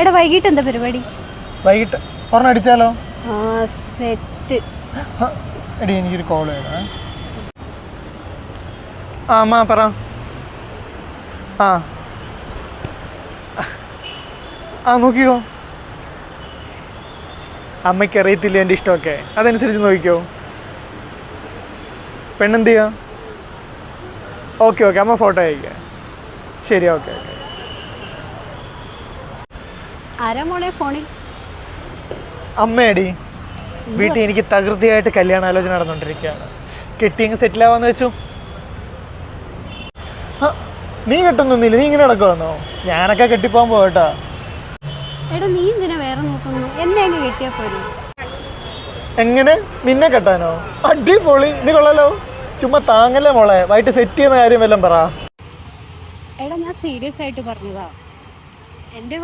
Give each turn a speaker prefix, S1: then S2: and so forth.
S1: എടാ വൈകിട്ട് എന്താ പരിപാടി?
S2: വൈകിട്ട് ഒരെണ്ണം അടിച്ചാലോ?
S1: സെറ്റ്.
S2: എടി എനിക്കൊരു കോൾ വേണം. അമ്മ പറ. നോക്കിക്കോ. അമ്മയ്ക്ക് അറിയത്തില്ല എൻ്റെ ഇഷ്ടമൊക്കെ, അതനുസരിച്ച് നോക്കിക്കോ. പെണ്ണെന്ത് ചെയ്യാ? ഓക്കെ അമ്മ ഫോട്ടോ അയക്കാം. ശരി, ഓക്കെ.
S1: ആരാ മോളെ ഫോണിൽ?
S2: അമ്മയടി. വീട്ടിൽ എനിക്ക് തകൃതിയായിട്ട് കല്യാണാലോചന നടന്നുകൊണ്ടിരിക്കുകയാണ്. കെട്ടിയങ്ങ് സെറ്റിലാവാന്ന് വെച്ചു. നീ കെട്ടുന്നൊന്നുമില്ല, നീ ഇങ്ങനെ നടക്കുവാന്നോ? ഞാനൊക്കെ കെട്ടിപ്പോകാൻ പോകട്ടാ.
S1: എടാ നീ എന്തിനാ വേറെ നോക്കുന്നു? എന്നെ അങ്ങ് കെട്ടിയാ പോരെ.
S2: എങ്ങനെ? നിന്നെ കെട്ടാനോ? അടിപൊളി, നീ കൊള്ളാലോ. ചുമ്മാ താങ്ങല്ലേ മോളെ, വൈകിട്ട് സെറ്റ് ചെയ്യുന്ന കാര്യം വല്ലതും പറ.
S1: എടാ ഞാൻ സീരിയസ് ആയിട്ട് പറഞ്ഞതാ. എൻ്റെ